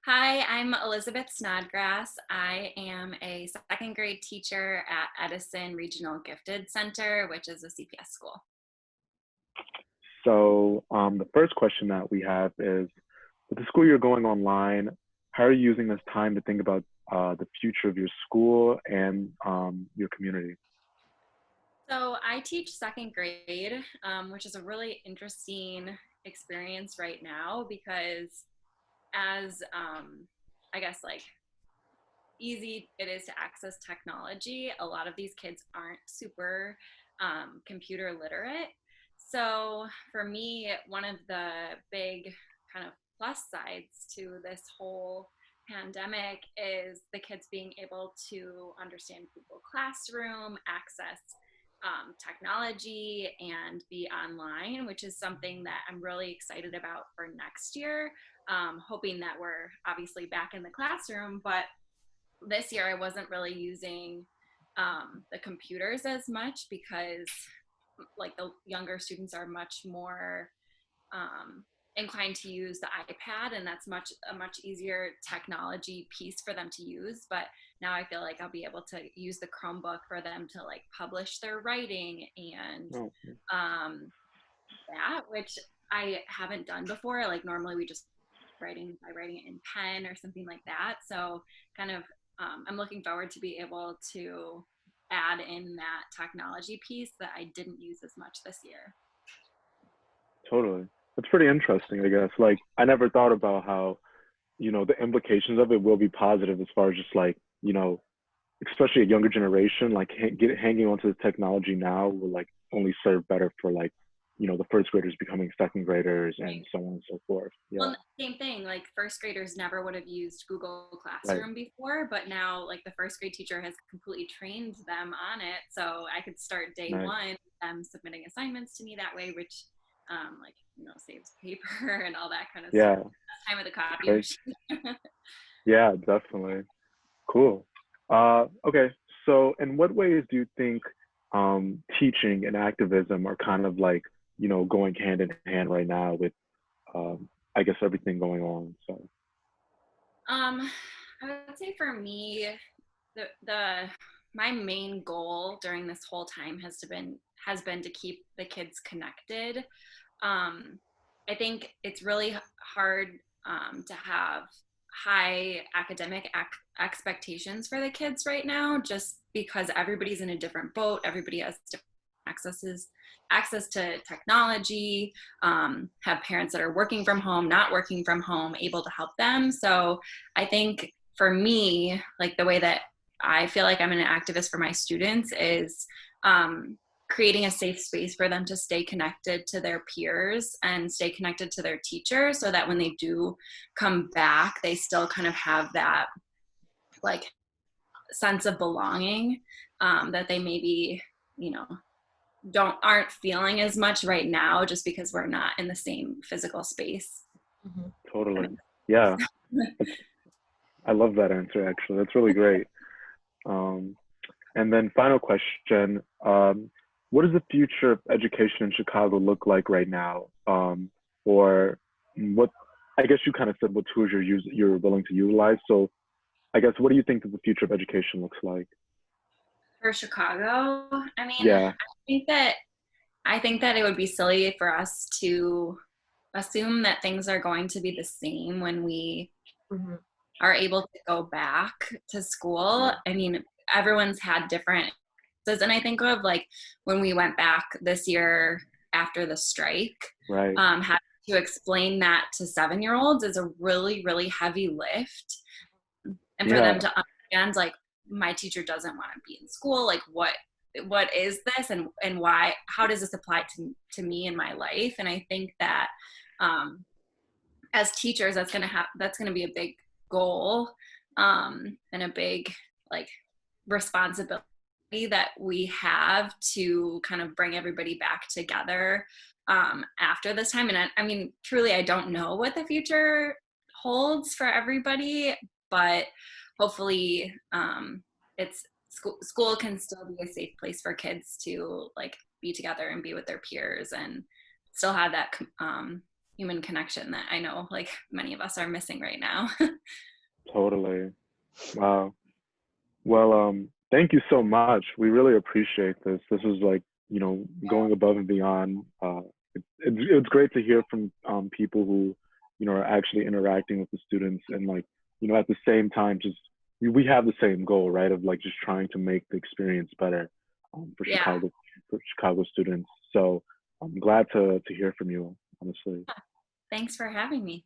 Hi, I'm Elizabeth Snodgrass. I am a second grade teacher at Edison Regional Gifted Center, which is a CPS school. The first question that we have is, with the school you're going online, how are you using this time to think about the future of your school and your community? So I teach second grade, which is a really interesting experience right now because as I guess like easy it is to access technology, a lot of these kids aren't super computer literate. So for me, one of the big kind of plus sides to this whole pandemic is the kids being able to understand Google Classroom, access technology, and be online, which is something that I'm really excited about for next year. Hoping that we're obviously back in the classroom, but this year I wasn't really using the computers as much because like the younger students are much more um, inclined to use the iPad, and that's a much easier technology piece for them to use. But now I feel like I'll be able to use the Chromebook for them to like publish their writing and Oh, um, that, which I haven't done before. Like normally we just writing it in pen or something like that. So kind of I'm looking forward to be able to add in that technology piece that I didn't use as much this year. totally. That's pretty interesting, I guess. Like, I never thought about how, the implications of it will be positive as far as just like, especially a younger generation, like hanging onto the technology now will like only serve better for like, the first graders becoming second graders and so on and so forth. Yeah, Well, same thing. Like first graders never would have used Google right, Classroom before, but now like the first grade teacher has completely trained them on it. So I could start day right. one with them submitting assignments to me that way, which like saves paper and all that kind of stuff. Yeah, Time with the it's copy great. machine. Yeah, definitely. Cool. Okay, so in what ways do you think teaching and activism are kind of like, going hand in hand right now with, I guess, everything going on? So, um, I would say for me, the my main goal during this whole time has been to keep the kids connected. I think it's really hard to have high academic expectations for the kids right now, just because everybody's in a different boat. Everybody has different access to technology, have parents that are working from home, not working from home, able to help them. So I think for me, like the way that I feel like I'm an activist for my students is creating a safe space for them to stay connected to their peers and stay connected to their teacher, so that when they do come back, they still kind of have that like sense of belonging that they maybe, you know, aren't feeling as much right now just because we're not in the same physical space. Mhm. totally. Yeah, that's, I love that answer, actually. That's really great. Um, and then, final question, what does the future of education in Chicago look like right now? Or what, I guess you kind of said what tools you're willing to utilize. So, I guess, what do you think that the future of education looks like? For Chicago, I mean, Yeah, think that I think that it would be silly for us to assume that things are going to be the same when we Mhm. are able to go back to school. right, I mean, everyone's had different, and I think of like when we went back this year after the strike, right. having to explain that to 7-year olds is a really, really heavy lift. And for them Yeah, to understand, like, my teacher doesn't want to be in school, like what is this, and why, how does this apply to me in my life? And I think that um as teachers, that's going to be a big goal, and a big like responsibility that we have to kind of bring everybody back together after this time. And I mean, truly, I don't know what the future holds for everybody, but hopefully, it's school can still be a safe place for kids to like be together and be with their peers and still have that human connection that I know like many of us are missing right now. Totally. Wow. Well, thank you so much. We really appreciate this. This is like, going above and beyond. It's great to hear from people who, are actually interacting with the students and like, at the same time, just we have the same goal, right? Of like just trying to make the experience better for Yeah. Chicago students. So I'm glad to hear from you, honestly. Thanks for having me.